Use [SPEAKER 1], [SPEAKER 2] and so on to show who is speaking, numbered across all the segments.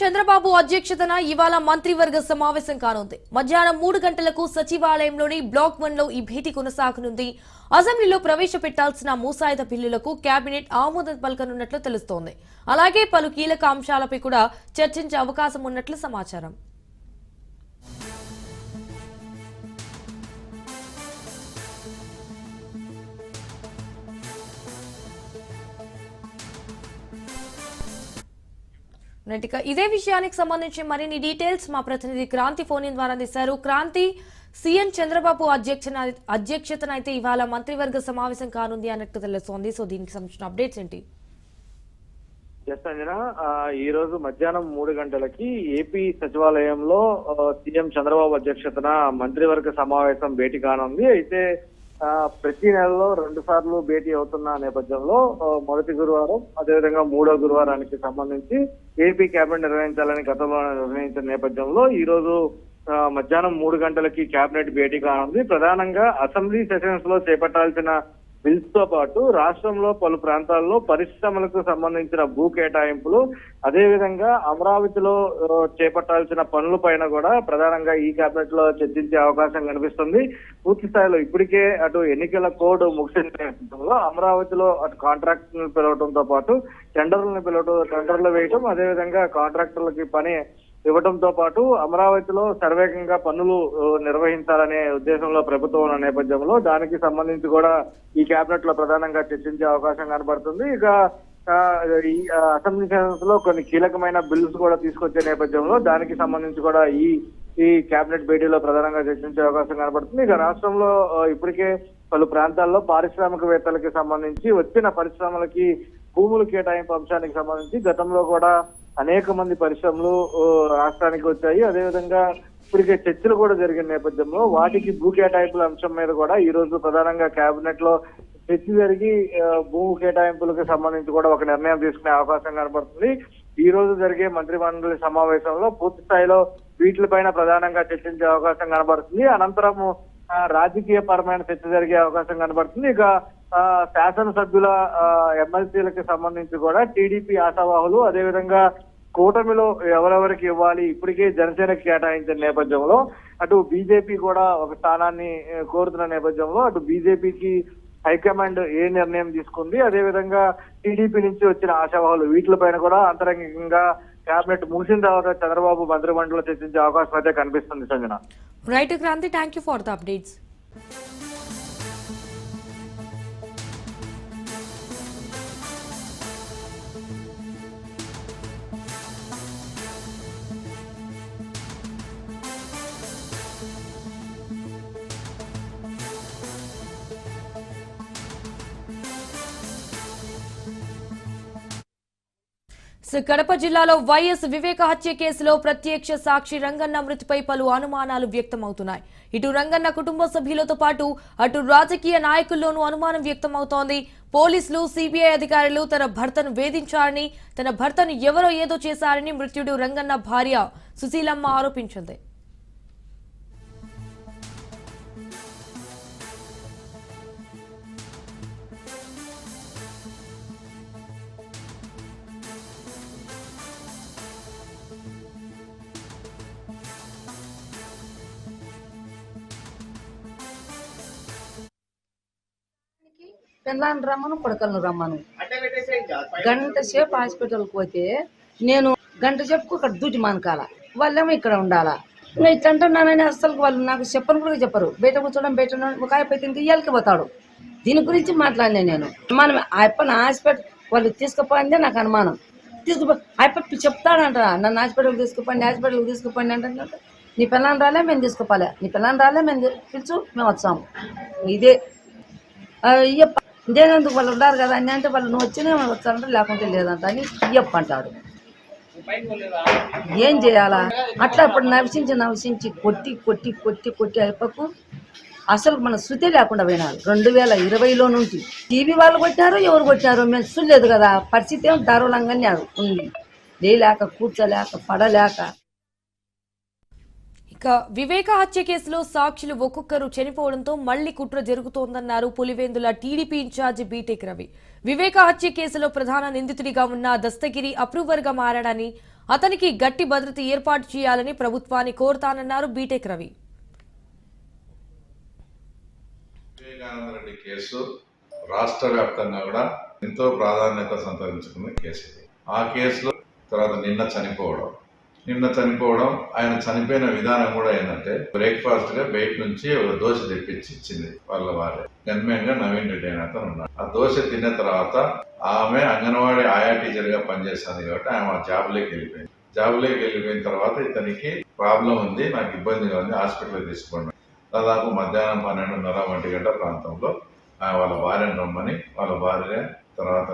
[SPEAKER 1] చంద్రబాబు అధ్యక్షతన ఇవాళ మంత్రివర్గ సమావేశం కానుంది. మధ్యాహ్నం 3 గంటలకు సచివాలయంలోని బ్లాక్ 1లో ఈ భేటీ కొనసాగనుంది. అసెంబ్లీలో ప్రవేశపెట్టాల్సిన ముసాయిదా బిల్లులకు కేబినెట్ ఆమోదం పలకనున్నట్లు తెలుస్తోంది. అలాగే పలు కీలక అంశాలపై కూడా చర్చించే అవకాశం ఉన్నట్లు సమాచారం. ఇదే విషయానికి సంబంధించి మరిన్ని డీటెయిల్స్ మా ప్రతినిధి క్రాంతి ఫోన్ ఇన్ ద్వారా అందిస్తారు. క్రాంతి, సీఎం చంద్రబాబు అధ్యక్షతన అయితే ఇవాళ మంత్రివర్గ సమావేశం కానుంది అన్నట్టు తెలుస్తోంది. సో దీనికి సంబంధించిన అప్డేట్స్ ఏంటి?
[SPEAKER 2] ఈ రోజు మధ్యాహ్నం 3 గంటలకి ఏపీ సచివాలయంలో సీఎం చంద్రబాబు అధ్యక్షతన మంత్రివర్గ సమావేశం భేటీ కానుంది. అయితే ప్రతి నెలలో 2 సార్లు భేటీ అవుతున్న నేపథ్యంలో మొదటి గురువారం, అదేవిధంగా 3వ గురువారానికి సంబంధించి ఏపీ కేబినెట్ నిర్వహించాలని గతంలో నిర్ణయించిన నేపథ్యంలో ఈ రోజు మధ్యాహ్నం 3 గంటలకి కేబినెట్ భేటీ కానుంది. ప్రధానంగా అసెంబ్లీ సెషన్స్ లో చేపట్టాల్సిన బిల్స్ తో పాటు రాష్ట్రంలో పలు ప్రాంతాల్లో పరిశ్రమలకు సంబంధించిన భూ కేటాయింపులు, అదేవిధంగా అమరావతిలో చేపట్టాల్సిన పనుల పైన కూడా ప్రధానంగా ఈ కేబినెట్ లో చర్చించే అవకాశం కనిపిస్తుంది. పూర్తి స్థాయిలో ఇప్పటికే అటు ఎన్నికల కోడ్ ముగిసిన నేపథ్యంలో అమరావతిలో అటు కాంట్రాక్టర్లను పిలవడంతో పాటు టెండర్లు వేయటం, అదేవిధంగా కాంట్రాక్టర్లకి పని ఇవ్వడంతో పాటు అమరావతిలో సర్వేగంగా పనులు నిర్వహించాలనే ఉద్దేశంలో ప్రభుత్వం ఉన్న నేపథ్యంలో దానికి సంబంధించి కూడా ఈ కేబినెట్ లో ప్రధానంగా చర్చించే అవకాశం కనబడుతుంది. ఇక ఈ అసెంబ్లీ సెషన్స్ లో కొన్ని కీలకమైన బిల్స్ కూడా తీసుకొచ్చే నేపథ్యంలో దానికి సంబంధించి కూడా ఈ కేబినెట్ భేటీలో ప్రధానంగా చర్చించే అవకాశం కనబడుతుంది. ఇక రాష్ట్రంలో ఇప్పటికే పలు ప్రాంతాల్లో పారిశ్రామికవేత్తలకి సంబంధించి వచ్చిన పరిశ్రమలకి భూములు కేటాయింపు అంశానికి సంబంధించి గతంలో కూడా అనేక మంది పరిశ్రమలు రాష్ట్రానికి వచ్చాయి. అదేవిధంగా ఇప్పటికే చర్చలు కూడా జరిగిన నేపథ్యంలో వాటికి భూ కేటాయింపుల అంశం మీద కూడా ఈ రోజు ప్రధానంగా కేబినెట్ లో చర్చ జరిగి భూ కేటాయింపులకు సంబంధించి కూడా ఒక నిర్ణయం తీసుకునే అవకాశం కనబడుతుంది. ఈ రోజు జరిగే మంత్రిమండలి సమావేశంలో పూర్తి స్థాయిలో వీటిపైన ప్రధానంగా చర్చించే అవకాశం కనబడుతుంది. అనంతరం రాజకీయ పరమైన చర్చ జరిగే అవకాశం కనబడుతుంది. ఇక శాసనసభ్యుల ఎమ్మెల్సీలకు సంబంధించి కూడా టీడీపీ ఆశావాహులు, అదేవిధంగా కూటమిలో ఎవరెవరికి ఇవ్వాలి ఇప్పటికే జనసేనకి కేటాయించిన నేపథ్యంలో అటు బీజేపీ కూడా ఒక స్థానాన్ని కోరుతున్న నేపథ్యంలో అటు బీజేపీకి హైకమాండ్ ఏ నిర్ణయం తీసుకుంది, అదేవిధంగా టీడీపీ నుంచి వచ్చిన ఆశావాహులు వీటిపైన కూడా అంతరంగికంగా కేబినెట్ ముగిసిన తర్వాత చంద్రబాబు మంత్రిమండలిలో చర్చించే అవకాశం అయితే కనిపిస్తుంది. Sanjana.
[SPEAKER 1] Right Kranti, thank you for the updates. Kadapa జిల్లాలో వైఎస్ వివేక హత్య కేసులో ప్రత్యక్ష సాక్షి రంగన్న మృతిపై పలు అనుమానాలు వ్యక్తమవుతున్నాయి. ఇటు రంగన్న కుటుంబ సభ్యులతో పాటు అటు రాజకీయ నాయకుల్లోనూ అనుమానం వ్యక్తమవుతోంది. పోలీసులు, సిబిఐ అధికారులు తన భర్తను వేధించారని, తన భర్తను ఎవరో ఏదో చేశారని మృత్యుడు రంగన్న భార్య సుశీలమ్మ ఆరోపించింది.
[SPEAKER 3] పిల్లల్ని రమ్మను, కొడుకలను రమ్మను. గంట సేపు హాస్పిటల్కి పోతే నేను గంట సేపుకు అక్కడ దూచి మానకాల, వాళ్ళేమో ఇక్కడ ఉండాలా. ఇంకా ఇట్లా అంటున్నానని అసలు వాళ్ళు నాకు చెప్పను కూడా చెప్పరు. బయట కూర్చోవడం, బయట ఒక అయిపోయి తింటే ఇయ్యాలకి పోతాడు. దీని గురించి మాట్లాడినా నేను. అనుమానం అయిపోయిన హాస్పిటల్ వాళ్ళు తీసుకుపోయిందే నాకు అనుమానం. అయిపోయి చెప్తాడంట, నన్ను హాస్పిటల్కి తీసుకుపోండి అంటే నీ పిల్లల్ని రాలే మేము తీసుకుపోలే, నీ పిల్లల్ని రాలే మేము పిలుచు మేము వచ్చాము. ఇదే ఇదేనందుకు వాళ్ళు ఉన్నారు కదా అని అంటే వాళ్ళు నువ్వు వచ్చినా వచ్చారంట, లేకుంటే లేదంట అని ఇయ్యప్ప అంటాడు. ఏం చేయాలా? అట్లా ఇప్పుడు నవిసించి కొట్టి అయిపోకు అసలు మన శృతి లేకుండా పోయినారు. 2020లో నుంచి టీవీ వాళ్ళు కొట్టారు, ఎవరు కొట్టారు మేము చూడలేదు కదా. పరిస్థితి ఏమో దారుణంగానే ఉంది. లేలేక, కూర్చోలేక, పడలేక.
[SPEAKER 1] వివేక హత్య కేసులో సాక్షులు ఒక్కొక్కరు చనిపోవడంతో మళ్లీ కుట్ర జరుగుతోందన్నారు పులివెందుల టీడీపీ ఇన్ఛార్జి బీటెక్ రవి. వివేక హత్య కేసులో ప్రధాన నిందితుడిగా ఉన్న దస్తగిరి అప్రూవర్ గా మారాడని, అతనికి గట్టి భద్రత ఏర్పాటు చేయాలని ప్రభుత్వాన్ని కోరుతానన్నారు బీటెక్ రవి.
[SPEAKER 4] వివేకానందరెడ్డి కేసు రాష్ట్ర వ్యాప్తంగా కూడా ఎంతో ప్రాధాన్యత సంతరించుకున్న కేసు. ఆ కేసులో తర్వాత నిన్న చనిపోవడం ఆయన చనిపోయిన విధానం కూడా ఏంటంటే బ్రేక్ఫాస్ట్ గా బయట నుంచి ఒక దోశ తెప్పించి ఇచ్చింది వాళ్ళ వారే. గన్మెన్ గా నవీన్ రెడ్డి అనే అతను ఉన్నాడు. ఆ దోశ తిన్న తర్వాత ఆమె అంగన్వాడీ ఆయా టీచర్ గా పనిచేస్తుంది కాబట్టి ఆమె జాబ్లోకి వెళ్ళిపోయిన తర్వాత ఇతనికి ప్రాబ్లం ఉంది, నాకు ఇబ్బందిగా ఉంది, హాస్పిటల్కి తీసుకోండి. దాదాపు మధ్యాహ్నం 12:30 గంటల ప్రాంతంలో వాళ్ళ భార్యను రమ్మని వాళ్ళ భార్య తర్వాత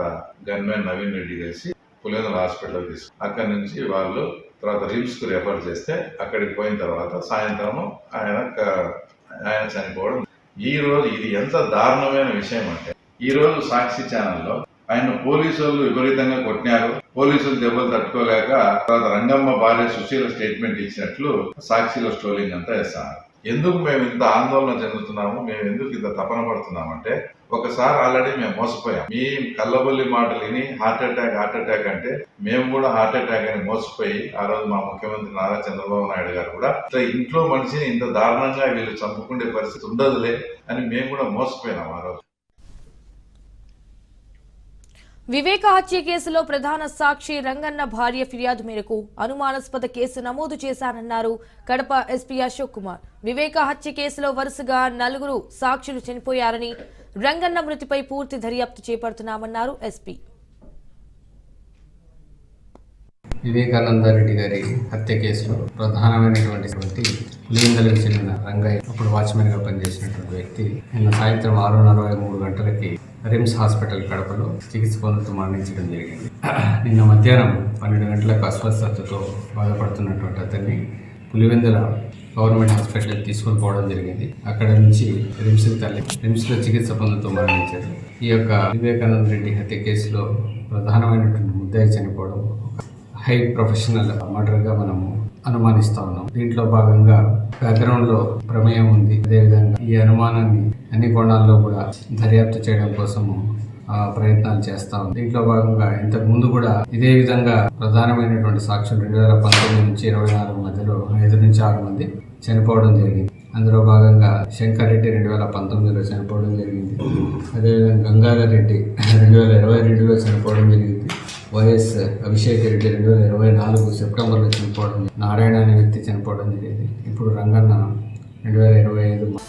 [SPEAKER 4] గన్మెన్ నవీన్ రెడ్డి కలిసి పులివెందుల హాస్పిటల్కి తీసుకు అక్కడి నుంచి వాళ్ళు తర్వాత రిమ్స్ కు రెఫర్ చేస్తే అక్కడికి పోయిన తర్వాత సాయంత్రము ఆయన చనిపోవడం. ఈ రోజు ఇది ఎంత దారుణమైన విషయం అంటే ఈ రోజు సాక్షి ఛానల్లో ఆయన పోలీసు వాళ్ళు విపరీతంగా కొట్టినారు, పోలీసులు దెబ్బలు తట్టుకోలేక తర్వాత రంగమ్మ భార్య సుశీల స్టేట్మెంట్ ఇచ్చినట్లు సాక్షిలో స్ట్రోలింగ్ అంతా వేస్తాను. ఎందుకు మేము ఇంత ఆందోళన చెందుతున్నాము, మేము ఎందుకు ఇంత తపన పడుతున్నామంటే ఒకసారి ఆల్రెడీ మేము మోసపోయాం. మీ కల్లబొల్లి మాటలు విని హార్ట్ అటాక్ అంటే మేము కూడా హార్ట్ అటాక్ అని మోసపోయి ఆ రోజు మా ముఖ్యమంత్రి నారా చంద్రబాబు నాయుడు గారు కూడా ఇంట్లో మనిషిని ఇంత దారుణంగా వీళ్ళు చంపుకునే పరిస్థితి ఉండదులే అని మేము కూడా మోసపోయినాం ఆ రోజు.
[SPEAKER 1] వివేక హత్య కేసులో ప్రధాన సాక్షి రంగన్న భార్య ఫిర్యాదు మేరకు అనుమానాస్పద కేసు నమోదు చేశారన్నారు కడప ఎస్పీ అశోక్ కుమార్. వివేక హత్య కేసులో వరుసగా 4 సాక్షులు చనిపోయారని, రంగన్న మృతిపై పూర్తి దర్యాప్తు చేపడుతున్నామన్నారు ఎస్పీ.
[SPEAKER 5] వివేకానందరెడ్డి గారి హత్య కేసులో ప్రధానమైనటువంటి పులివెందులకు చెందిన రంగయ్య, అప్పుడు వాచ్మెన్ గా పనిచేసినటువంటి వ్యక్తి నిన్న సాయంత్రం 6:43 గంటలకి రిమ్స్ హాస్పిటల్ కడపలో చికిత్స పొందుతూ మరణించడం జరిగింది. నిన్న మధ్యాహ్నం 12 గంటలకు అస్వస్థతతో బాధపడుతున్నటువంటి అతన్ని పులివెందుల గవర్నమెంట్ హాస్పిటల్కి తీసుకొని పోవడం జరిగింది. అక్కడ నుంచి రిమ్స్లో చికిత్స పొందుతూ మరణించారు. ఈ యొక్క వివేకానంద రెడ్డి హత్య కేసులో ప్రధానమైనటువంటి ముద్దాయి చనిపోవడం హై ప్రొఫెషనల్ మర్డర్గా మనము అనుమానిస్తా ఉన్నాం. దీంట్లో భాగంగా బ్యాక్గ్రౌండ్లో ప్రమేయం ఉంది. అదేవిధంగా ఈ అనుమానాన్ని అన్ని కోణాల్లో కూడా దర్యాప్తు చేయడం కోసము ప్రయత్నాలు చేస్తాం. దీంట్లో భాగంగా ఇంతకు ముందు కూడా ఇదే విధంగా ప్రధానమైనటువంటి సాక్షులు 2019 నుంచి 24 మధ్యలో 5 నుంచి 6 మంది చనిపోవడం జరిగింది. అందులో భాగంగా శంకర్ రెడ్డి 2019లో చనిపోవడం జరిగింది. అదేవిధంగా గంగాధర్ రెడ్డి 2022లో చనిపోవడం జరిగింది. వైఎస్ అభిషేక్ రెడ్డి 2024 సెప్టెంబర్లో చనిపోవడం, నారాయణ అనే వ్యక్తి చనిపోవడం జరిగింది. ఇప్పుడు రంగన్న 2025.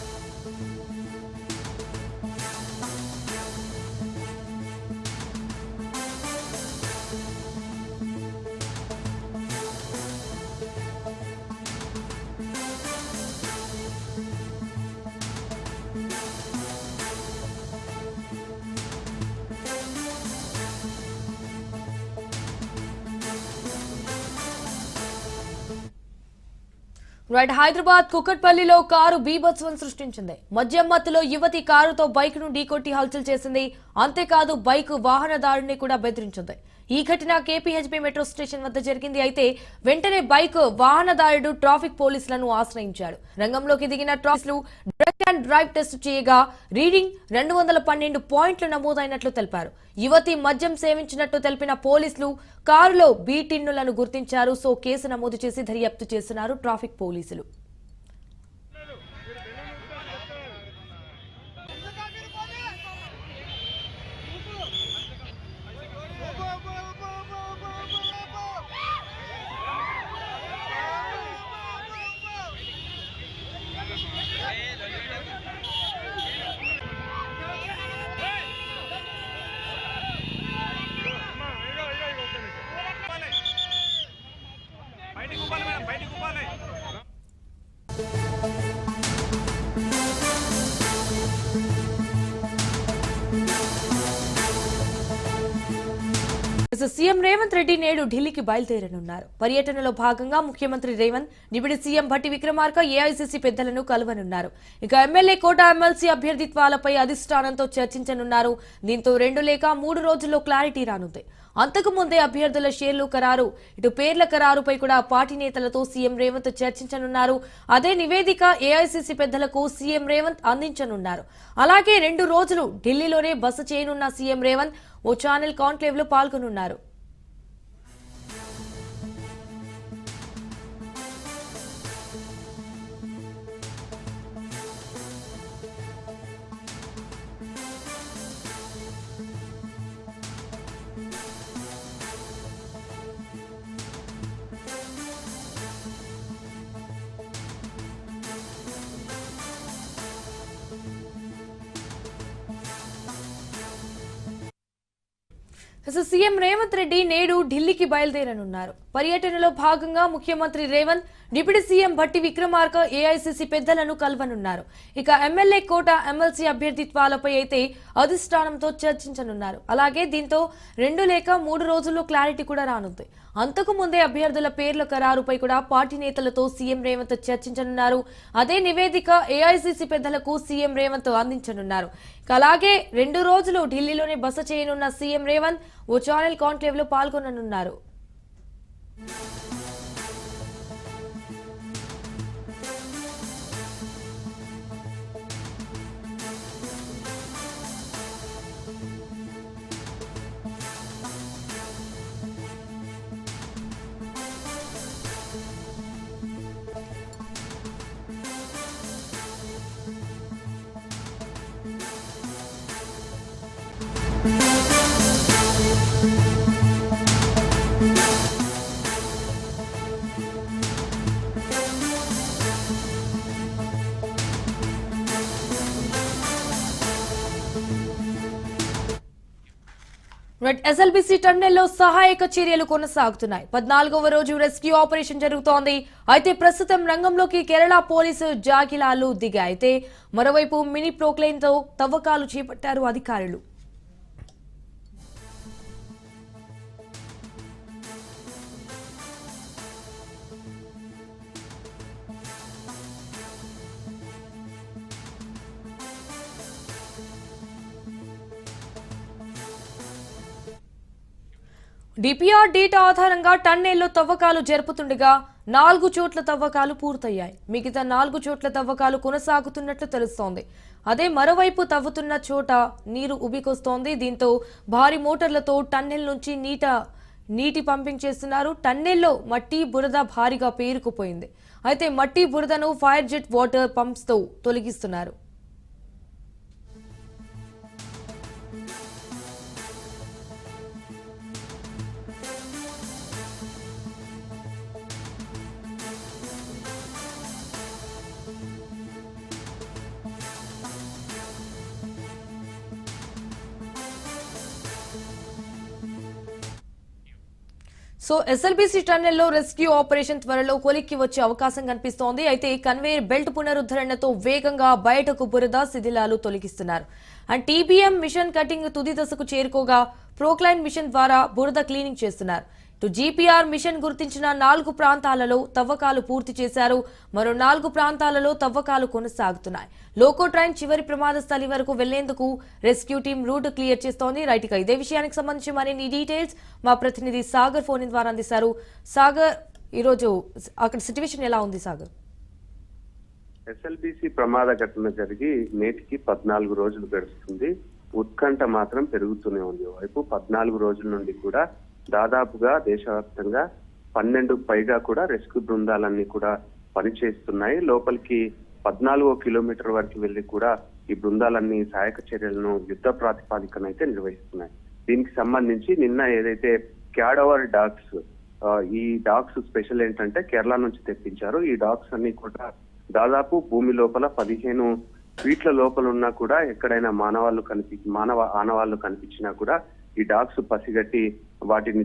[SPEAKER 1] రైట్. హైదరాబాద్ కుకట్పల్లిలో కారు బీభత్సం సృష్టించింది. మద్యం మత్తులో యువతి కారుతో బైక్ ను ఢీకొట్టి హల్చల్ చేసింది. అంతేకాదు బైక్ వాహనదారుని కూడా బెదిరించింది. ఈ ఘటన కేపీహెచ్బీ మెట్రో స్టేషన్ వద్ద జరిగింది. అయితే వెంటనే బైక్ వాహనదారుడు ట్రాఫిక్ పోలీసులను ఆశ్రయించాడు. రంగంలోకి దిగిన ట్రాఫిక్లు డ్రంక్ అండ్ డ్రైవ్ టెస్ట్ చేయగా రీడింగ్ 212 పాయింట్లు నమోదైనట్లు తెలిపారు. యువతి మద్యం సేవించినట్టు తెలిపిన పోలీసులు కారులో బీటిన్నులను గుర్తించారు. సో కేసు నమోదు చేసి దర్యాప్తు చేస్తున్నారు ట్రాఫిక్ పోలీసులు. సీఎం రేవంత్ రెడ్డి నేడు ఢిల్లీకి బయలుదేరనున్నారు. పర్యటనలో భాగంగా ముఖ్యమంత్రి Revanth, deputy CM Bhatti Vikramarka, AICC పెద్దలను కలవనున్నారు. ఇక ఎమ్మెల్యే కోట ఎమ్మెల్సీ అభ్యర్థిత్వాలపై అధిష్టానంతో చర్చించనున్నారు. దీంతో 2 లేక 3 రోజుల్లో క్లారిటీ రానుంది. అంతకు ముందే అభ్యర్థుల షేర్లు ఖరారు, ఇటు పేర్ల ఖరారుపై కూడా పార్టీ నేతలతో సీఎం రేవంత్ చర్చించనున్నారు. అదే నివేదిక ఏఐసీసీ పెద్దలకు సీఎం రేవంత్ అందించనున్నారు. అలాగే 2 రోజులు ఢిల్లీలోనే బస చేయనున్న సీఎం రేవంత్ ఓ ఛానల్ కాన్క్లేవ్ లో పాల్గొనున్నారు. అసలు సీఎం రేవంత్ రెడ్డి నేడు ఢిల్లీకి బయలుదేరనున్నారు. పర్యటనలో భాగంగా ముఖ్యమంత్రి Revanth, deputy CM Bhatti Vikramarka, AICC పెద్దలను కలవనున్నారు. ఇక ఎమ్మెల్యే కోట, ఎమ్మెల్సీ అభ్యర్థిత్వాలపై అయితే అధిష్టానంతో చర్చించనున్నారు. అలాగే దీంతో 2 లేక 3 రోజుల్లో క్లారిటీ కూడా రానుంది. అంతకు ముందే అభ్యర్థుల పేర్ల ఖరారుపై కూడా పార్టీ నేతలతో సీఎం రేవంత్ చర్చించనున్నారు. అదే నివేదిక ఏఐసీసీ పెద్దలకు సీఎం రేవంత్ అందించనున్నారు. అలాగే 2 రోజులు ఢిల్లీలోనే బస చేయనున్న సీఎం రేవంత్ ఓ ఛానల్ కాన్క్లేవ్ లో పాల్గొననున్నారు. ఎస్ఎల్బీసీ టన్నెల్లో సహాయక చర్యలు కొనసాగుతున్నాయి. 14వ రోజు రెస్క్యూ ఆపరేషన్ జరుగుతోంది. అయితే ప్రస్తుతం రంగంలోకి కేరళ పోలీసు జాగిలాలు దిగాయి. అయితే మరోవైపు మినీ ప్రోక్లైన్ తో తవ్వకాలు చేపట్టారు అధికారులు. డిపిఆర్ డేటా ఆధారంగా టన్నెల్లో తవ్వకాలు జరుపుతుండగా 4 చోట్ల తవ్వకాలు పూర్తయ్యాయి. మిగతా 4 చోట్ల తవ్వకాలు కొనసాగుతున్నట్లు తెలుస్తోంది. అదే మరోవైపు తవ్వుతున్న చోట నీరు ఉబికొస్తోంది. దీంతో భారీ మోటార్లతో టన్నెల్ నుంచి నీటి పంపింగ్ చేస్తున్నారు. టన్నెల్లో మట్టి, బురద భారీగా పేరుకుపోయింది. అయితే మట్టి, బురదను ఫైర్ జెట్ వాటర్ పంప్స్ తో తొలగిస్తున్నారు. సో ఎస్ఎల్బీసీ టన్నెల్లో రెస్క్యూ ఆపరేషన్ త్వరలో కొలిక్కి వచ్చే అవకాశం కనిపిస్తోంది. అయితే కన్వేయర్ బెల్ట్ పునరుద్ధరణతో వేగంగా బయటకు బురద శిథిలాలు తొలగిస్తున్నారు. అండ్ టీబీఎం మిషన్ కటింగ్ తుది దశకు చేరుకోగా ప్రోక్లైన్ మిషన్ ద్వారా బురద క్లీనింగ్ చేస్తున్నారు. ఇటు జీపీఆర్ మిషన్ గుర్తించిన 4 ప్రాంతాలలో తవ్వకాలు పూర్తి చేశారు. మరో 4 ప్రాంతాలలో తవ్వకాలు కొనసాగుతున్నాయి. లోకో ట్రైన్ చివరి ప్రమాద స్థలి వరకు వెళ్లేందుకు రెస్క్యూ టీం రూట్ క్లియర్ చేస్తోంది. రైట్, ఇక ఇదే విషయానికి సంబంధించి మరిన్ని డీటెయిల్స్ మా ప్రతినిధి సాగర్ ఫోన్ ద్వారా అందిస్తారు. సాగర్, ఈరోజు అక్కడ సిచ్యువేషన్ ఎలా ఉంది సాగర్?
[SPEAKER 6] ఎస్ఎల్బీసీ ప్రమాద ఘటన జరిగి నేటికి 14 రోజులు గడుస్తుంది. ఉత్కంఠ మాత్రం పెరుగుతూనే ఉంది. వైపు 14 రోజుల నుండి కూడా దాదాపుగా దేశవ్యాప్తంగా 12 పైగా కూడా రెస్క్యూ బృందాలన్నీ కూడా పనిచేస్తున్నాయి. లోపలికి 14 కిలోమీటర్ వరకు వెళ్లి కూడా ఈ బృందాలన్నీ సహాయక చర్యలను యుద్ధ ప్రాతిపాదికన అయితే నిర్వహిస్తున్నాయి. దీనికి సంబంధించి నిన్న ఏదైతే క్యాడవర్ డాగ్స్, ఈ డాగ్స్ స్పెషల్ ఏంటంటే కేరళ నుంచి తెప్పించారు. ఈ డాగ్స్ అన్ని కూడా దాదాపు భూమి లోపల 15 ఫీట్ల లోపల ఉన్నా కూడా ఎక్కడైనా మానవ ఆనవాళ్లు కనిపించినా కూడా ఈ డాగ్స్ పసిగట్టి వాటిని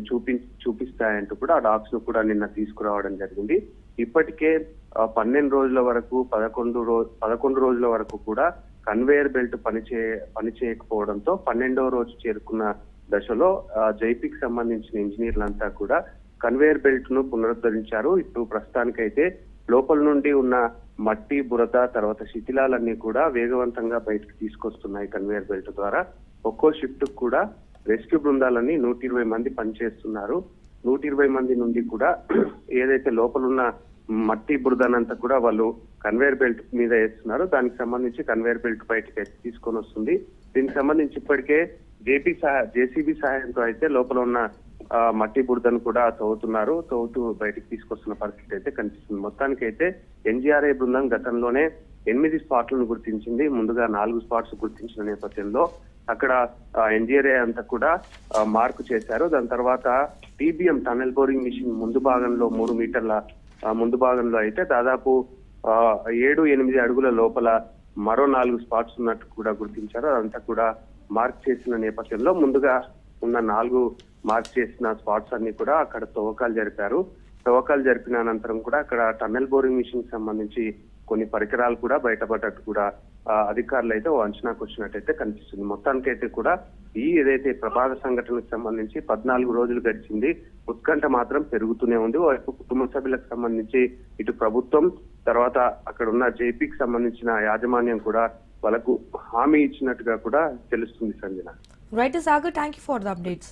[SPEAKER 6] చూపిస్తాయంటూ కూడా ఆ డాగ్స్ ను కూడా నిన్న తీసుకురావడం జరిగింది. ఇప్పటికే 12 రోజుల వరకు 11 రోజుల వరకు కూడా కన్వేయర్ బెల్ట్ పని చేయకపోవడంతో 12వ రోజు చేరుకున్న దశలో జైపీకి సంబంధించిన ఇంజనీర్లంతా కూడా కన్వేయర్ బెల్ట్ ను పునరుద్ధరించారు. ఇప్పుడు ప్రస్తుతానికైతే లోపల నుండి ఉన్న మట్టి, బురద, తర్వాత శిథిలాలన్నీ కూడా వేగవంతంగా బయటకు తీసుకొస్తున్నాయి కన్వేయర్ బెల్ట్ ద్వారా. ఒక్కో షిఫ్ట్ కూడా రెస్క్యూ బృందాలన్నీ 120 మంది పనిచేస్తున్నారు. 120 మంది నుండి కూడా ఏదైతే లోపల ఉన్న మట్టి, బురదనంతా కూడా వాళ్ళు కన్వేయర్ బెల్ట్ మీద వేస్తున్నారు. దానికి సంబంధించి కన్వేయర్ బెల్ట్ బయటకి తీసుకొని వస్తుంది. దీనికి సంబంధించి ఇప్పటికే జేసీబీ సహాయంతో అయితే లోపల ఉన్న మట్టి, బురదను కూడా తవ్వుతూ బయటకు తీసుకొస్తున్న పరిస్థితి అయితే కనిపిస్తుంది. మొత్తానికి అయితే ఎన్జీఆర్ఐ బృందం గతంలోనే 8 స్పాట్లను గుర్తించింది. ముందుగా 4 స్పాట్స్ గుర్తించిన నేపథ్యంలో అక్కడ ఎన్జీఆర్ఐ అంతా కూడా మార్కు చేశారు. దాని తర్వాత టీబీఎం టనల్ బోరింగ్ మిషన్ ముందు భాగంలో 3 మీటర్ల ముందు భాగంలో అయితే దాదాపు 7-8 అడుగుల లోపల మరో 4 స్పాట్స్ ఉన్నట్టు కూడా గుర్తించారు. అదంతా కూడా మార్క్ చేసిన నేపథ్యంలో ముందుగా ఉన్న 4 మార్క్ చేసిన స్పాట్స్ అన్ని కూడా అక్కడ తవ్వకాలు జరిపారు. తవ్వకాలు జరిపిన అనంతరం కూడా అక్కడ టన్నెల్ బోరింగ్ మిషన్ సంబంధించి కొన్ని పరికరాలు కూడా బయటపడ్డట్టు కూడా అధికారులు అయితే అంచనాకు వచ్చినట్టయితే కనిపిస్తుంది. మొత్తానికైతే కూడా ఈ ఏదైతే ప్రమాద సంఘటనకు సంబంధించి 14 రోజులు గడిచింది. ఉత్కంఠ మాత్రం పెరుగుతూనే ఉంది. వైపు కుటుంబ సభ్యులకు సంబంధించి ఇటు ప్రభుత్వం, తర్వాత అక్కడ ఉన్న జేపీకి సంబంధించిన యాజమాన్యం కూడా వాళ్ళకు హామీ ఇచ్చినట్టుగా కూడా తెలుస్తుంది Sanjana.
[SPEAKER 1] Right Sagar, thank you for the updates.